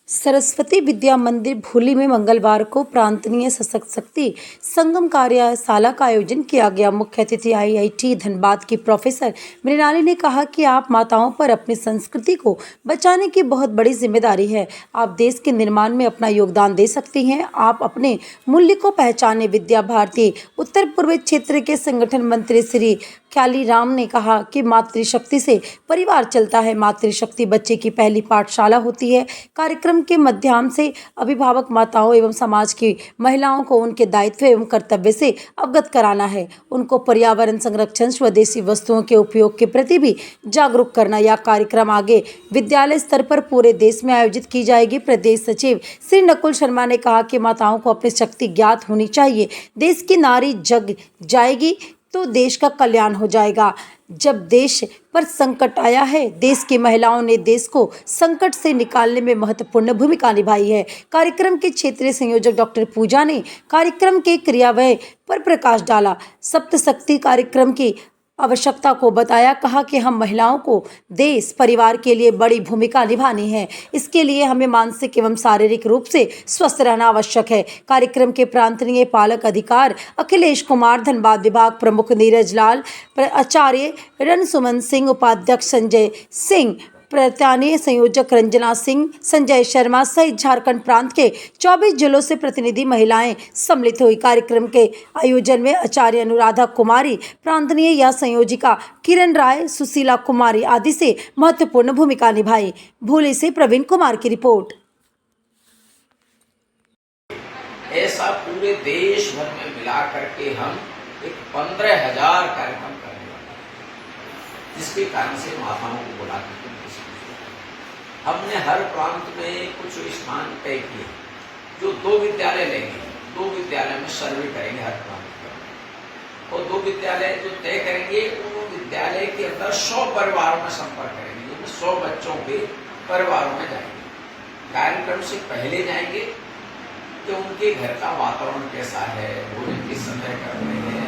सरस्वती विद्या मंदिर भूली में मंगलवार को प्रांतीय सशक्त शक्ति संगम कार्यशाला का आयोजन किया गया। मुख्य अतिथि आईआईटी धनबाद की प्रोफेसर मृणाली ने कहा कि आप माताओं पर अपनी संस्कृति को बचाने की बहुत बड़ी जिम्मेदारी है। आप देश के निर्माण में अपना योगदान दे सकती हैं। आप अपने मूल्य को पहचाने। विद्या भारती उत्तर पूर्व क्षेत्र के संगठन मंत्री श्री ख्याली राम ने कहा कि मातृशक्ति से परिवार चलता है। मातृशक्ति बच्चे की पहली पाठशाला होती है। कार्यक्रम के माध्यम से अभिभावक माताओं एवं समाज की महिलाओं को उनके दायित्व एवं कर्तव्य से अवगत कराना है। उनको पर्यावरण संरक्षण, स्वदेशी वस्तुओं के उपयोग के प्रति भी जागरूक करना। यह कार्यक्रम आगे विद्यालय स्तर पर पूरे देश में आयोजित की जाएगी। प्रदेश सचिव श्री नकुल शर्मा ने कहा कि माताओं को अपनी शक्ति ज्ञात होनी चाहिए। देश की नारी जग जाएगी तो देश का कल्याण हो जाएगा। जब देश पर संकट आया है, देश की महिलाओं ने देश को संकट से निकालने में महत्वपूर्ण भूमिका निभाई है। कार्यक्रम के क्षेत्रीय संयोजक डॉक्टर पूजा ने कार्यक्रम के क्रियान्वयन पर प्रकाश डाला। सप्तशक्ति कार्यक्रम की आवश्यकता को बताया। कहा कि हम महिलाओं को देश परिवार के लिए बड़ी भूमिका निभानी है। इसके लिए हमें मानसिक एवं शारीरिक रूप से स्वस्थ रहना आवश्यक है। कार्यक्रम के प्रांतीय पालक अधिकार अखिलेश कुमार, धनबाद विभाग प्रमुख नीरज लाल, आचार्य रणसुमन सिंह, उपाध्यक्ष संजय सिंह, प्रांतीय संयोजक रंजना सिंह, संजय शर्मा सहित झारखंड प्रांत के 24 जिलों से प्रतिनिधि महिलाएं सम्मिलित हुई। कार्यक्रम के आयोजन में आचार्य अनुराधा कुमारी, प्रांतीय या संयोजिका किरण राय, सुशीला कुमारी आदि से महत्वपूर्ण भूमिका निभाई। भूली से प्रवीण कुमार की रिपोर्ट। ऐसा पूरे देश भर में मिला करके हम एक 15,000 कार्यक्रम करने वाले हैं, जिसके कारण से माताओं को बुला करके हमने हर प्रांत में कुछ स्थान तय किए जो 2 विद्यालय लेंगे। 2 विद्यालय में सर्वे करेंगे हर प्रांत का, और 2 विद्यालय जो तय करेंगे उन विद्यालय के अंदर 100 परिवारों में संपर्क करेंगे, जिसमें 100 बच्चों के परिवारों में जाएंगे। कार्यक्रम से पहले जाएंगे कि उनके घर का वातावरण कैसा है, भोजन किस समय करते हैं,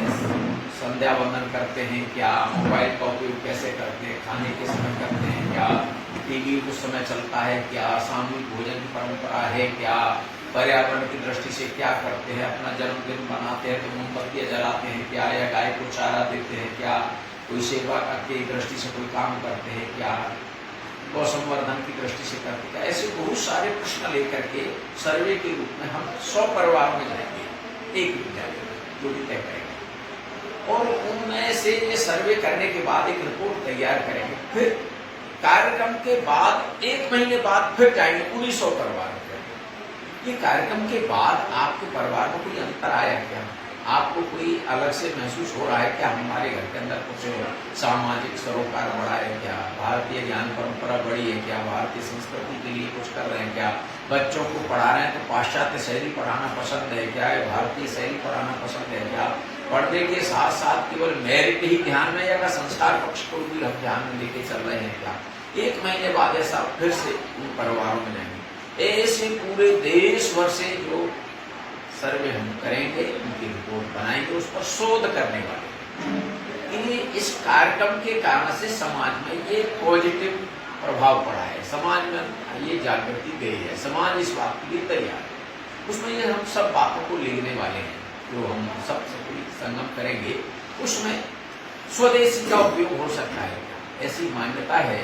संध्या वंदन करते हैं क्या, मोबाइल का उपयोग कैसे करते हैं, खाने के समय करते हैं क्या, टीवी उस समय चलता है क्या, सामूहिक भोजन की परंपरा है क्या, पर्यावरण की दृष्टि से क्या करते हैं, अपना जन्मदिन मनाते हैं तो मोमबत्तियाँ जलाते हैं क्या, या गाय को चारा देते हैं क्या, कोई सेवा की दृष्टि से कोई काम करते हैं क्या, गौ संवर्धन की दृष्टि से करते क्या। ऐसे बहुत सारे प्रश्न लेकर के सर्वे के रूप में हम 100 परिवारों में जाएंगे एक विद्यालय में, जो भी तय करेंगे, और उनमें से ये सर्वे करने के बाद एक रिपोर्ट तैयार करेंगे। फिर कार्यक्रम के बाद 1 महीने बाद फिर जाएंगे 1900 परिवार। ये कार्यक्रम के बाद आपके परिवार में कोई अंतर आया क्या, आपको कोई अलग से महसूस हो रहा है क्या, हमारे घर के अंदर कुछ सामाजिक सरोकार बढ़ा है क्या, भारतीय ज्ञान परंपरा बढ़ी है क्या, भारतीय संस्कृति के लिए कुछ कर रहे हैं क्या, बच्चों को पढ़ा रहे हैं तो पाश्चात्य शैली पढ़ाना पसंद है क्या, भारतीय शैली पढ़ाना पसंद है क्या, पढ़ने के साथ साथ केवल मेरिट ही ध्यान में या संस्कार पक्ष को भी हम ध्यान में लेके चल रहे हैं क्या। 1 महीने बाद ऐसा फिर से उन परिवारों में जाएंगे। ऐसे पूरे देश भर से जो सर्वे हम करेंगे, उनकी रिपोर्ट बनाएंगे, उस पर शोध करने वाले। इस कार्यक्रम के कारण से समाज में ये पॉजिटिव प्रभाव पड़ा है, समाज में ये जागृति गई है, समाज इस बात के लिए तैयार है। उसमें ये हम सब बातों को लिखने वाले हैं जो हम सब संगम करेंगे। उसमें स्वदेशी का उपयोग हो सकता है। ऐसी मान्यता है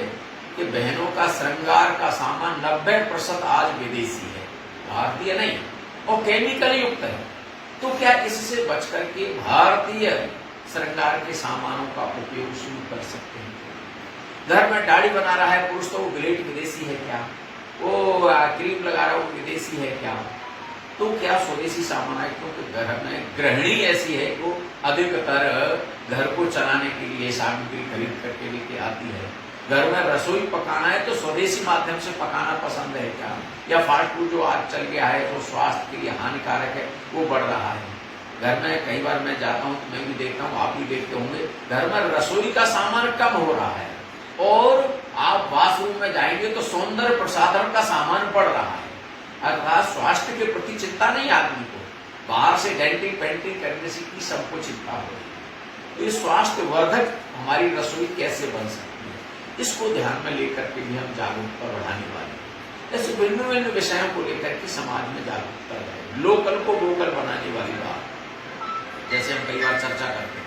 कि बहनों का श्रृंगार का सामान 90% आज विदेशी है, भारतीय नहीं, और केमिकल युक्त है। तो क्या इससे बच करके भारतीय श्रृंगार के सामानों का उपयोग शुरू कर सकते हैं? घर में दाढ़ी बना रहा है पुरुष तो वो ब्लेड विदेशी है क्या, वो क्रीम लगा रहा है वो विदेशी है क्या? तो क्या स्वदेशी सामान है? क्योंकि घर में गृहिणी ऐसी है वो अधिकतर घर को चलाने के लिए सामग्री खरीद करके लेके आती है। घर में रसोई पकाना है तो स्वदेशी माध्यम से पकाना पसंद है क्या, या फास्ट फूड जो आज चल गया है वो स्वास्थ्य के लिए हानिकारक है वो बढ़ रहा है। घर में कई बार मैं जाता हूँ तो मैं भी देखता हूँ, आप भी देखते होंगे, घर में रसोई का सामान कम हो रहा है, और आप बाथरूम में जाएंगे तो सौंदर्य प्रसाधन का सामान बढ़ रहा है। अर्थात स्वास्थ्य के प्रति चिंता नहीं आदमी को, बाहर से डेंटिंग पेंटिंग करने से की सबको चिंता हो रही है। तो ये स्वास्थ्य वर्धक हमारी रसोई कैसे बन सकती है, इसको ध्यान में लेकर के भी हम जागरूकता बढ़ाने वाले हैं। ऐसे भिन्न भिन्न विषयों को लेकर के समाज में जागरूकता है। लोकल को वोकल बनाने वाली बात, जैसे हम कई बार चर्चा करते हैं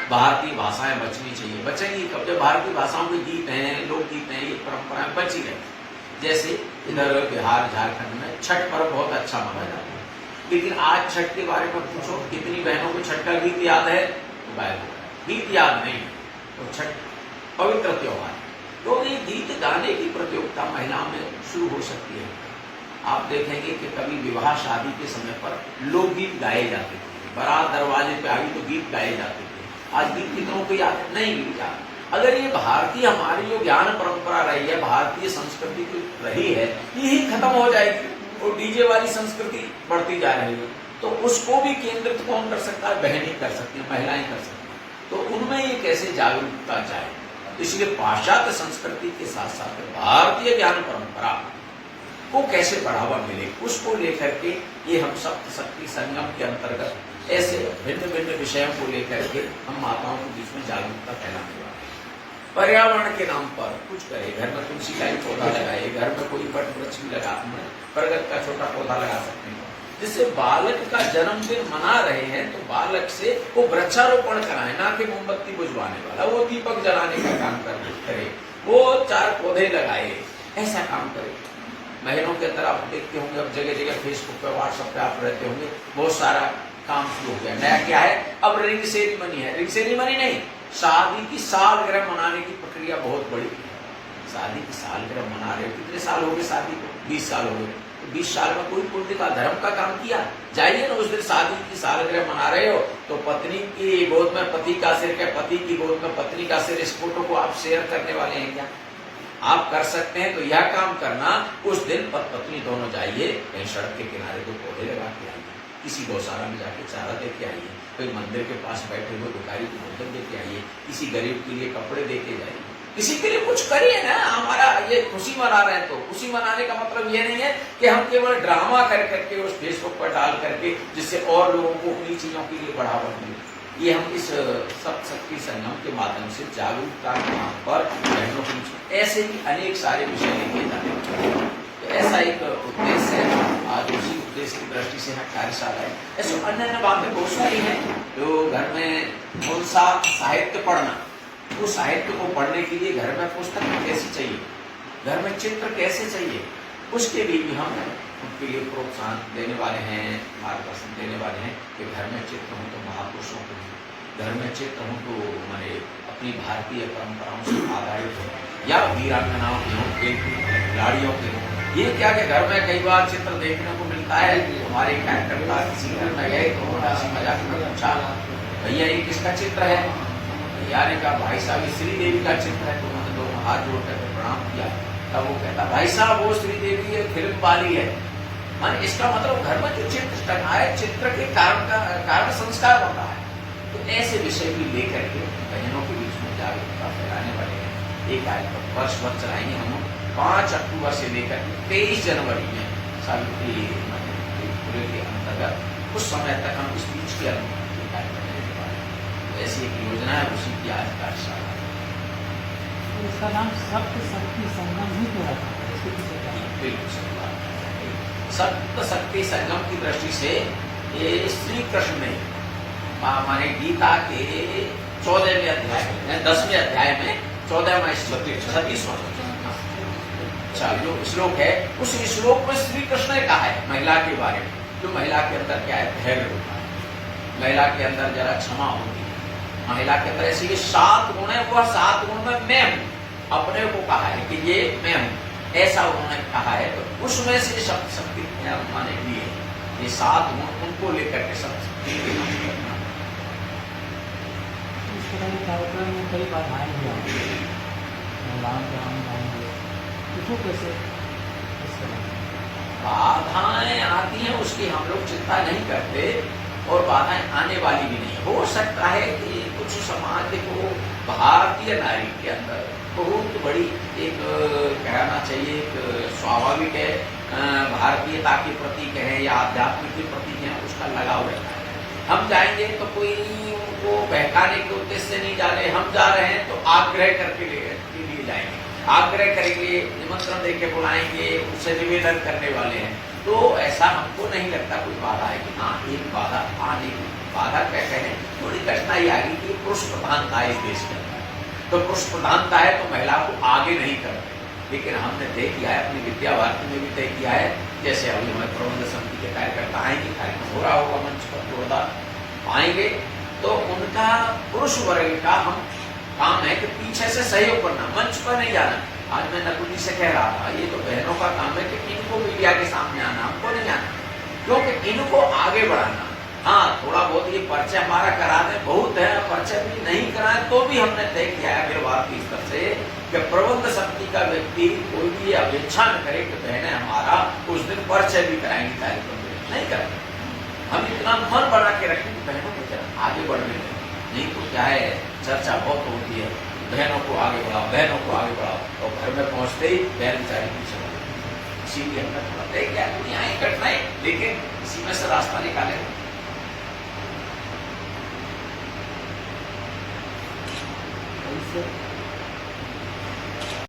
भारतीय भाषाएं बचनी चाहिए, बचेंगी कब? जब भारतीय भाषाओं के गीत हैं, लोकगीत हैं, ये परंपराएं बची रहे। जैसे इधर बिहार झारखंड में छठ पर्व बहुत अच्छा माना जाता है, लेकिन आज छठ के बारे में पूछो कितनी बहनों को छठ का गीत याद है? गीत याद नहीं। तो छठ पवित्र त्योहार, तो ये गीत गाने की प्रतियोगिता महिलाओं में शुरू हो सकती है। आप देखेंगे कि कभी विवाह शादी के समय पर लोकगीत गाए जाते थे, बारात दरवाजे पे आई तो गीत गाए जाते थे। आज गीत कितनों को याद नहीं याद। अगर ये भारतीय हमारी जो ज्ञान परंपरा रही है, भारतीय संस्कृति जो रही है, यही खत्म हो जाएगी और डीजे वाली संस्कृति बढ़ती जा रही है, तो उसको भी केंद्रित कौन कर सकता है? बहनें कर सकती है, महिलाएं कर सकती हैं। तो उनमें ये कैसे जागरूकता जाए? इसलिए पाश्चात्य संस्कृति के साथ साथ भारतीय ज्ञान परंपरा को कैसे बढ़ावा मिले, उसको लेकर के ये हम सप्त शक्ति संगम के अंतर्गत ऐसे भिन्न भिन्न विषयों को लेकर के हम माताओं के बीच में जागरूकता फैलाने वाले। पर्यावरण के नाम पर कुछ करे, घर में तुलसी का ही पौधा लगाए, घर में कोई वट वृक्ष भी लगा, बरगद का छोटा पौधा लगा सकते हैं, जिससे बालक का जन्मदिन मना रहे हैं तो बालक से वो वृक्षारोपण कराए, ना कि मोमबत्ती बुझवाने वाला, वो दीपक जलाने का काम करे, वो 4 पौधे लगाए, ऐसा काम करे। महीनों के अंदर आप देखते होंगे, अब जगह जगह फेसबुक पे, व्हाट्सएप पे आप रहते होंगे, बहुत सारा काम शुरू हो गया। नया क्या है? अब रिंग सेरेमनी है। रिंग सेरेमनी नहीं, शादी की सालगिरह मनाने की प्रक्रिया बहुत बड़ी है। शादी की सालगिरह मना रहे हो, कितने साल हो गए शादी को? 20 साल हो गए। तो 20 साल में कोई पुण्य का धर्म का काम किया? जाइए ना, उस दिन शादी की सालगिरह मना रहे हो तो पत्नी की गोद में पति का सिर, क्या पति की गोद में पत्नी का सिर, इस फोटो को आप शेयर करने वाले हैं क्या? आप कर सकते हैं तो यह काम करना, उस दिन पत्नी दोनों जाइए, कहीं सड़क के किनारे 2 पौधे लगा के आइए, किसी गौशाला में जाके चारा दे के आइए, कोई मंदिर के पास बैठे हुए भिखारी को भोजन दे के आइए, किसी गरीब के लिए कपड़े दे के जाइए, किसी के लिए कुछ करिए ना। हमारा ये खुशी मना रहे हैं तो खुशी मनाने का मतलब ये नहीं है कि हम केवल ड्रामा कर करके उस फेसबुक पर डाल करके जिससे और लोगों को उन्हीं चीजों के लिए बढ़ावा मिले। ये हम इस सप्त शक्ति संगम के माध्यम से जागरूकता के नाम पर बहनों के बीच ऐसे भी अनेक सारे विषय लेके जाते हैं। तो ऐसा एक उद्देश्य है, आज उसी उद्देश्य की दृष्टि से यहाँ कार्यशाला है। ऐसे अन्य अन्य बातें बहुत सारी हैं जो घर में कौन सा साहित्य पढ़ना, वो साहित्य को पढ़ने के लिए घर में पुस्तक कैसी चाहिए, घर में चित्र कैसे चाहिए, उसके लिए भी हम उनके लिए प्रोत्साहन देने वाले हैं, मार्गदर्शन देने वाले हैं कि घर में चित्र हों तो महापुरुषों को, घर में चित्र हों तो हमारे अपनी भारतीय परंपराओं से आधारित हो, या वीरांगनाओं के हों, खेल खिलाड़ियों के हों। ये क्या कि घर में कई बार चित्र देखने को मिलता है। हमारे कार्यकर्ता किसी घर में गए तो हंसी मजाक में पूछा, भैया ये किसका चित्र है? भैया ने कहा भाई साहब श्री देवी का चित्र है। तो उन्होंने दोनों हाथ जोड़ करके प्रणाम किया। तब वो कहता भाई साहब वो श्री देवी फिल्म वाली है। मान इसका मतलब घर में जो चित्र टंगा है, चित्र के कारण संस्कार होता है। तो ऐसे विषय भी लेकर के बहनों के बीच में जागरूकता फैलाने वाले हैं। एक कार्यक्रम वर्ष भर चलाएंगे हम 5 अक्टूबर से लेकर 23 जनवरी में सावित्री पूरे के अंतर्गत उस समय तक हम इस बीच के कार्यक्रम लेने वाले हैं। तो ऐसी एक योजना है, उसी की आज कार्यशाला। इसका नाम सप्त शक्ति संगम ही तो रखा है, इसके पीछे क्या है? बिल्कुल सही बात है। सप्त शक्ति संगम की दृष्टि से ये श्री कृष्ण ने हमारे गीता के 14वें अध्याय में, 10वें अध्याय में 14वां श्लोक 36वां जो श्लोक है, उस श्लोक में श्री कृष्ण ने कहा है महिला के बारे में, जो महिला के अंदर क्या है? धैर्य होता है, महिला के अंदर जरा क्षमा होती है, महिला के अंदर ऐसी ये 7 गुण है। वह 7 गुण में मैं हूं, अपने को कहा है कि ये मैं हूं, ऐसा उन्होंने कहा है। तो उसमें से सप्त शक्ति माने लिए ये 7 गुण उनको लेकर के सप्त शक्ति के नाम करना। इस तरह के कार्यक्रम में कई बाधाएं भी आती हैं, महिलाओं के हम जाएंगे उसको कैसे बाधाएं आती हैं, उसकी हम लोग चिंता नहीं करते और बाधाएं आने वाली भी नहीं। हो सकता है कि कुछ समाज को भारतीय नारी के अंदर बहुत बड़ी एक कहना चाहिए एक स्वाभाविक है, भारतीयता के प्रतीक है या आध्यात्म के प्रतीक है, उसका लगाव रहता है। हम जाएंगे तो कोई उनको बहकाने के उद्देश्य से नहीं जा रहे, हम जा रहे हैं तो आग्रह करके लिए जाएंगे। आग्रह करेंगे, निमंत्रण देके बुलाएंगे, उनसे निवेदन करने वाले हैं, तो ऐसा हमको नहीं लगता कोई बाधा है कि हाँ एक बाधा आने की बाधा क्या कहें, थोड़ी कठिनाई आ गई कि पुरुष प्रधानता है इस देश के अंदर, तो पुरुष प्रधानता है तो महिला को आगे नहीं करते। लेकिन हमने तय किया है, अपनी विद्या भारती में भी तय किया है, जैसे अभी हमारे प्रबंध समिति के कार्यकर्ता आएंगे, कार्यक्रम हो रहा होगा मंच पर जोरदार आएंगे, तो उनका पुरुष वर्ग का हम काम है कि पीछे से सहयोग करना, मंच पर नहीं जाना। आज मैं नकुल से कह रहा था, ये तो बहनों का काम है कि इनको मीडिया के सामने आना, हमको नहीं आना, क्योंकि इनको आगे बढ़ाना। हाँ, थोड़ा बहुत ये परिचय हमारा करा दें, बहुत है, परिचय भी नहीं कराए तो भी हमने तय किया है अखिल भारतीय स्तर से कि प्रबंध समिति का व्यक्ति कोई भी अपेक्षा न करे कि बहने हमारा उस दिन परिचय भी कराएंगे कार्यक्रम में, नहीं करेंगे। हम इतना मन बना के रखें कि बहनों को जरा आगे बढ़ने दें, नहीं तो क्या है, चर्चा बहुत होती है, बहनों को आगे बढ़ाओ, बहनों को आगे बढ़ाओ, और घर में पहुंचते ही बहन बेचारी पीछे हो गई। इसीलिए हमने थोड़ा तय किया, दुनिया ही कठिनाई, लेकिन इसी में से रास्ता निकालेंगे। इससे